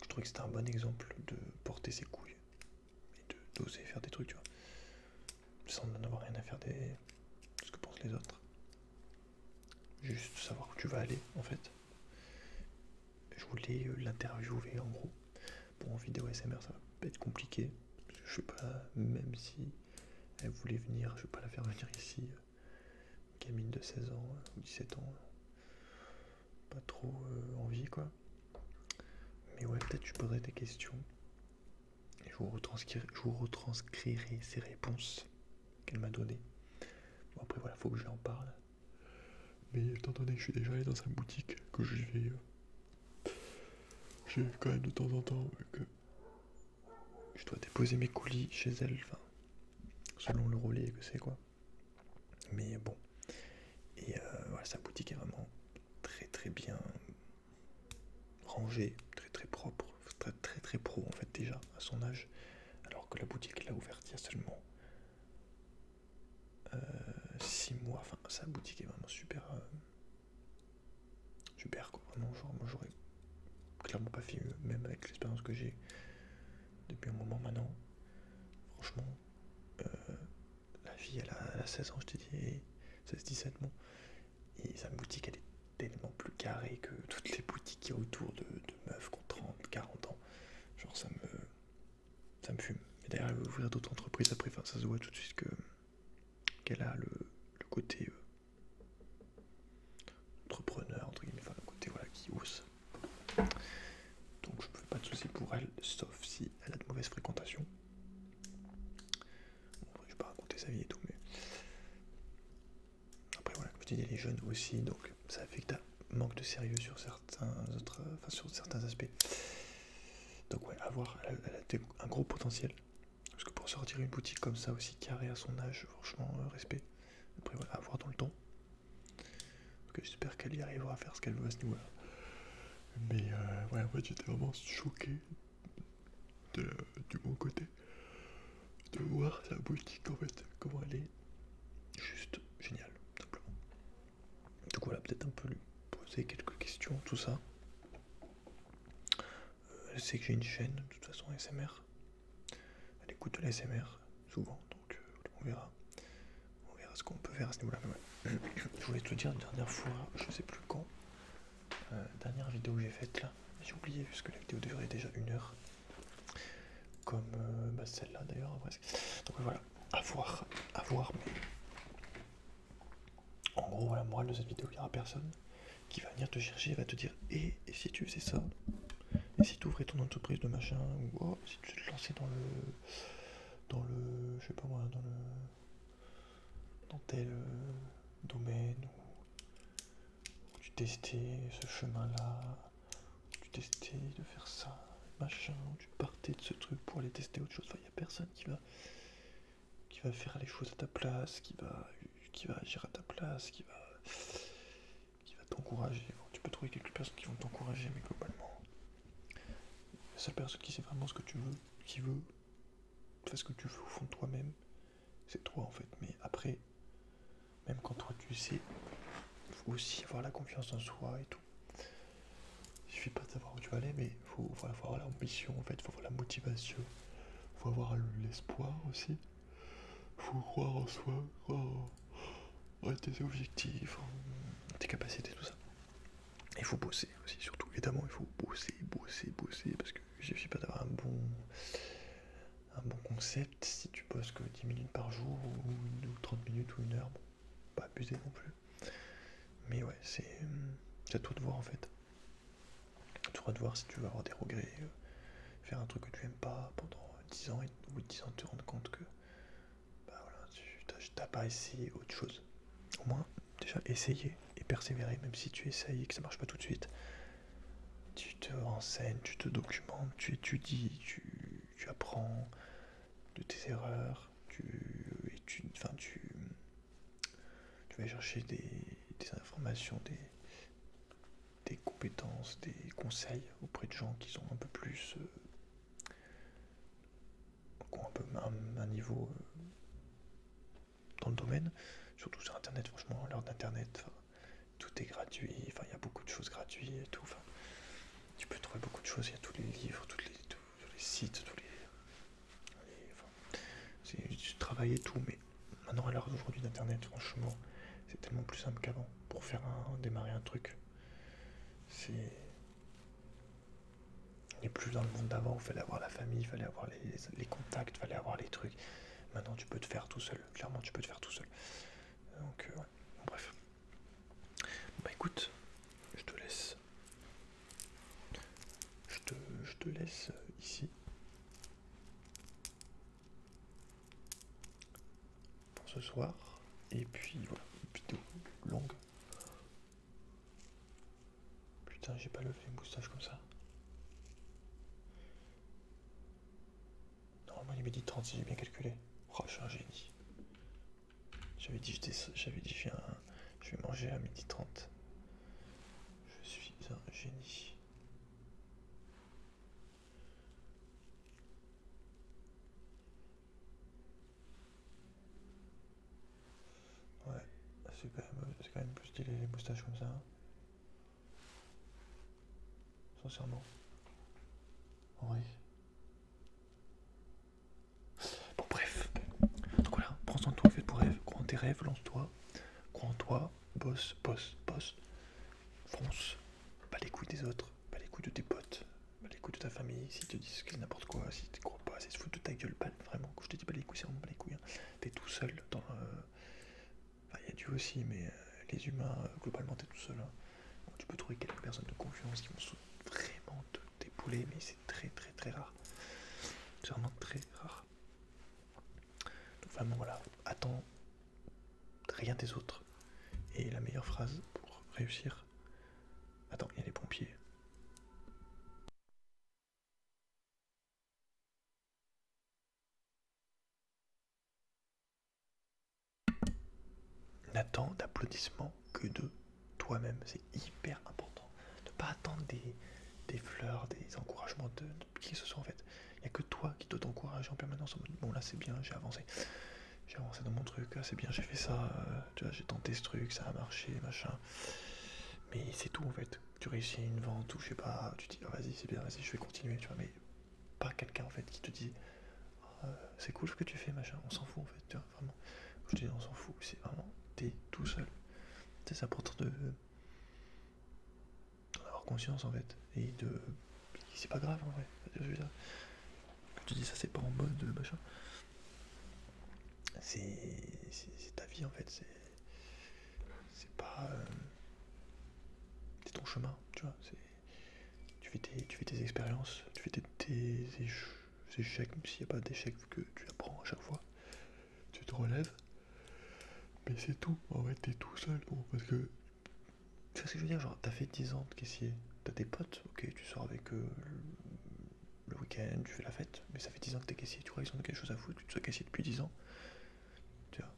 je trouvais que c'était un bon exemple de porter ses couilles et d'oser faire des trucs, tu vois, sans en avoir rien à faire de ce que pensent les autres. Juste savoir où tu vas aller, en fait. Je voulais l'interviewer, en gros. Bon, en vidéo SMR, ça va être compliqué. Je sais pas, même si elle voulait venir, je vais pas la faire venir ici. Gamine de 16 ans ou 17 ans. Pas trop envie, quoi. Mais ouais, peut-être je poserai des questions. Et je vous retranscrirai ses réponses qu'elle m'a données. Bon, après, voilà, faut que je lui en parle. Mais étant donné que je suis déjà allé dans sa boutique, que j'y vais quand même de temps en temps, que je dois déposer mes colis chez elle, enfin, selon le relais que c'est, quoi. Mais bon. Et voilà, sa boutique est vraiment très très bien rangée, très très propre, très très très pro en fait déjà à son âge. Alors que la boutique elle a ouvert il y a seulement 6 mois. Enfin, sa boutique est vraiment super, super quoi. Vraiment, genre, moi j'aurais clairement pas fait mieux, même avec l'expérience que j'ai depuis un moment maintenant. Franchement, la fille elle a 16 ans, je t'ai dit, 16-17 bon. Et sa boutique elle est tellement plus carrée que toutes les boutiques qui y a autour de meufs qui ont 30, 40 ans. Genre ça me fume. Mais d'ailleurs elle veut ouvrir d'autres entreprises après, enfin ça se voit tout de suite qu'elle a le côté entrepreneur, entre guillemets, enfin le côté voilà, qui ose. Donc je ne fais pas de soucis pour elle, sauf si elle a de mauvaises fréquentations. Bon, je vais pas raconter sa vie et tout, mais après voilà, comme je te dis, elle est jeune aussi, donc ça affecte un manque de sérieux sur sur certains aspects. Donc ouais, à voir, elle a un gros potentiel. Parce que pour sortir une boutique comme ça aussi carrée à son âge, franchement, respect. Après voilà, à voir dans le temps. Donc j'espère qu'elle y arrivera à faire ce qu'elle veut à ce niveau-là. Mais ouais, en fait j'étais vraiment choqué du bon côté de voir sa boutique en fait, comment elle est juste géniale, simplement. Donc voilà, peut-être un peu lui poser quelques questions, tout ça. Elle sait que j'ai une chaîne, de toute façon ASMR. Elle écoute de l'ASMR souvent, donc on verra. On verra ce qu'on peut faire à ce niveau-là. Mais ouais. Je voulais te dire une dernière fois, je sais plus quand, dernière vidéo que j'ai faite là, j'ai oublié puisque la vidéo durait déjà 1 heure. Comme celle-là d'ailleurs, presque. Donc voilà, à voir, mais en gros, voilà, morale de cette vidéo, il n'y aura personne qui va venir te chercher et va te dire et si tu faisais ça, et si tu ouvrais ton entreprise de machin, ou oh, si tu te lançais je sais pas moi, dans tel domaine, où tu testais ce chemin-là, où tu testais de faire ça, machin, où tu partais de ce truc pour aller tester autre chose. Enfin, il n'y a personne qui va faire les choses à ta place, qui va agir à ta place, qui va t'encourager. Bon, tu peux trouver quelques personnes qui vont t'encourager, mais globalement, la seule personne qui sait vraiment ce que tu veux, qui veut faire ce que tu veux au fond de toi-même, c'est toi en fait. Mais après, même quand toi tu sais, il faut aussi avoir la confiance en soi et tout. Il suffit pas de savoir où tu vas aller, mais il faut avoir l'ambition en fait, il faut avoir la motivation, il faut avoir l'espoir aussi. Il faut croire en soi, croire en tes objectifs, en tes capacités, tout ça. Et il faut bosser aussi, surtout. Évidemment, il faut bosser, parce que il suffit pas d'avoir un bon concept si tu bosses que 10 minutes par jour ou 30 minutes minutes ou 1 heure, bon, pas abuser non plus. Mais ouais, c'est à toi de voir en fait. Tu de voir si tu veux avoir des regrets, faire un truc que tu aimes pas pendant 10 ans, et au bout de 10 ans te rendre compte que bah voilà, tu t'as pas essayé autre chose. Au moins, déjà essayer et persévérer, même si tu essayes et que ça marche pas tout de suite. Tu te renseignes, tu te documentes, tu étudies, tu apprends de tes erreurs, tu vas chercher des informations, des compétences, des conseils auprès de gens qui sont un peu plus, qui ont un peu un niveau dans le domaine, surtout sur internet. Franchement, à l'heure d'internet, tout est gratuit, il y a beaucoup de choses gratuites et tout, tu peux trouver beaucoup de choses, il y a tous les livres, tous les sites, c'est du travail et tout, mais maintenant à l'heure d'aujourd'hui d'internet, franchement, c'est tellement plus simple qu'avant pour démarrer un truc. C'est on n'est plus dans le monde d'avant où il fallait avoir la famille, il fallait avoir les contacts, il fallait avoir les trucs. Maintenant tu peux te faire tout seul, clairement tu peux te faire tout seul. Donc ouais, bon, bref. Bah écoute, je te laisse. Je te laisse ici pour ce soir. Et puis voilà, vidéo longue. Putain, j'ai pas levé les moustaches comme ça. Normalement il est 12h30 si j'ai bien calculé. Oh, je suis un génie. J'avais dit je vais manger à 12h30. Je suis un génie. Ouais, c'est quand même plus stylé les moustaches comme ça. Sincèrement. En vrai. Bon bref. Donc voilà, prends soin de toi, fais de rêves, crois en tes rêves, lance-toi, crois en toi, bosse, fonce, pas les couilles des autres, pas les couilles de tes potes, pas les couilles de ta famille, s'ils te disent n'importe quoi, si tu crois pas, c'est se foutre de ta gueule, pas vraiment, quand je te dis pas les couilles, c'est vraiment pas les couilles, hein. T'es tout seul dans le... Enfin, il y a Dieu aussi, mais les humains, globalement, t'es tout seul, hein. Donc, tu peux trouver quelques personnes de confiance qui vont vraiment t'épauler, mais c'est très très très rare. C'est vraiment très rare. Donc vraiment voilà, attends rien des autres. Et la meilleure phrase pour réussir... Attends, il y a les pompiers. N'attends d'applaudissements que de toi-même. C'est hyper important. Ne pas attendre des fleurs, des encouragements de qui que ce soit en fait. Il n'y a que toi qui dois t'encourager en permanence en mode bon là c'est bien, j'ai avancé. J'ai avancé dans mon truc, là c'est bien, j'ai fait ça, tu vois, j'ai tenté ce truc, ça a marché, machin. Mais c'est tout en fait. Tu réussis une vente ou je sais pas, tu te dis oh, vas-y c'est bien, vas-y je vais continuer, tu vois, mais pas quelqu'un en fait qui te dit c'est cool ce que tu fais, machin, on s'en fout en fait, tu vois, vraiment. Je te dis on s'en fout, c'est vraiment, t'es tout seul. C'est important d'en avoir conscience en fait. Et c'est pas grave en vrai. Je veux dire, quand tu dis ça, c'est pas en mode machin. C'est ta vie en fait. C'est pas. C'est ton chemin, tu vois. Tu fais tes expériences, tu fais tes échecs, même s'il n'y a pas d'échecs, vu que tu apprends à chaque fois. Tu te relèves. Mais c'est tout. En vrai, t'es tout seul, gros. Parce que. Tu vois ce que je veux dire? Genre, t'as fait 10 ans de caissier. T'as des potes, ok, tu sors avec eux le week-end, tu fais la fête, mais ça fait 10 ans que t'es caissier, tu crois qu'ils ont quelque chose à foutre, que tu sois caissier depuis 10 ans, tu vois.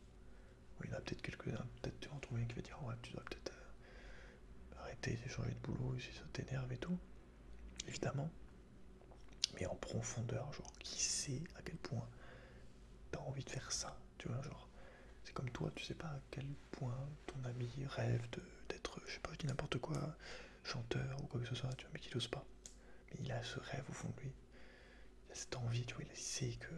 Oui, il y en a peut-être quelques-uns, peut-être tu vas en trouver un qui va dire ouais, tu dois peut-être arrêter de changer de boulot si ça t'énerve et tout, évidemment. Mais en profondeur, genre, qui sait à quel point t'as envie de faire ça, tu vois, genre, c'est comme toi, tu sais pas à quel point ton ami rêve d'être, je sais pas, je dis n'importe quoi, chanteur ou quoi que ce soit, tu vois, mais qu'il ose pas. Mais il a ce rêve au fond de lui, il a cette envie, tu vois, il sait que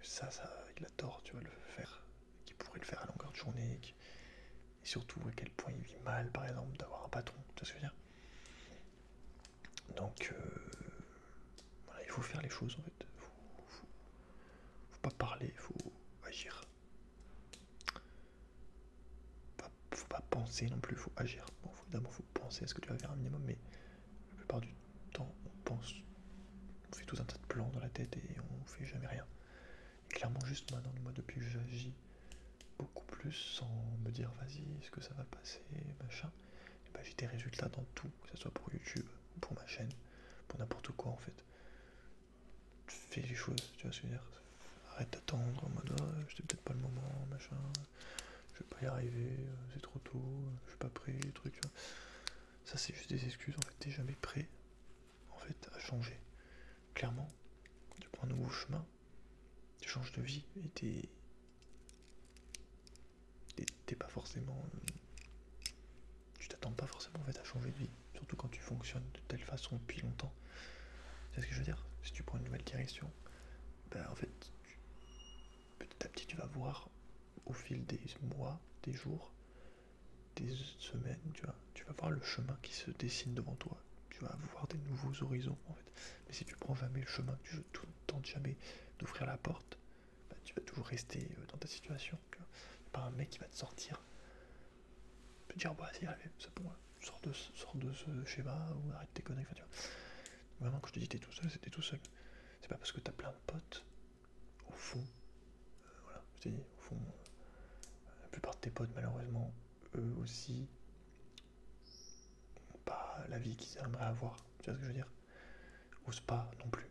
ça, il adore, tu vois, le faire, qu'il pourrait le faire à longueur de journée, et surtout à quel point il vit mal, par exemple, d'avoir un patron, tu vois ce que je veux dire. Donc, voilà, il faut faire les choses, en fait, faut pas parler, il faut agir. penser non plus, il faut agir. Bon, d'abord, il faut penser à ce que tu vas faire un minimum, mais la plupart du temps, on pense, on fait tout un tas de plans dans la tête et on fait jamais rien. Et clairement, juste maintenant, moi, depuis que j'agis beaucoup plus sans me dire vas-y, est-ce que ça va passer, machin, et bah, j'ai des résultats dans tout, que ce soit pour YouTube, pour ma chaîne, pour n'importe quoi en fait. Fais les choses, tu vois ce que je veux dire. Arrête d'attendre en mode c'était peut-être pas le moment, machin, je vais pas y arriver, c'est trop tôt, je suis pas prêt, truc, tu vois. Ça c'est juste des excuses, en fait t'es jamais prêt en fait à changer. Clairement, tu prends un nouveau chemin, tu changes de vie et t'es pas forcément. Tu t'attends pas forcément en fait à changer de vie, surtout quand tu fonctionnes de telle façon depuis longtemps. C'est ce que je veux dire. Si tu prends une nouvelle direction, ben en fait, petit à petit tu vas voir au fil des mois, des jours, des semaines, tu vas voir le chemin qui se dessine devant toi. Tu vas voir des nouveaux horizons en fait. Mais si tu prends jamais le chemin, que tu tentes jamais d'ouvrir la porte, ben, tu vas toujours rester dans ta situation. Tu vois. Pas un mec qui va te sortir, te dire bah si allez, c'est bon, sors de ce schéma ou arrête tes conneries. Enfin, tu vois. Vraiment quand je te dis t'es tout seul, c'était tout seul. C'est pas parce que t'as plein de potes, au fond, voilà, je t'ai dit, au fond, la plupart de tes potes malheureusement, eux aussi, n'ont pas la vie qu'ils aimeraient avoir, tu vois ce que je veux dire. Osent pas non plus.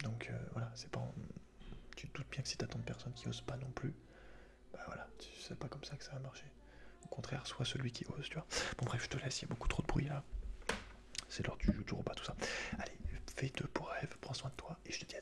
Donc voilà, c'est pas. Tu te doutes bien que si t'attends de personnes qui osent pas non plus, bah voilà, c'est pas comme ça que ça va marcher. Au contraire, sois celui qui ose, tu vois. Bon bref, je te laisse, il y a beaucoup trop de bruit là. C'est l'heure du jour ou pas tout ça. Allez, fais de beaux rêves, prends soin de toi et je te dis à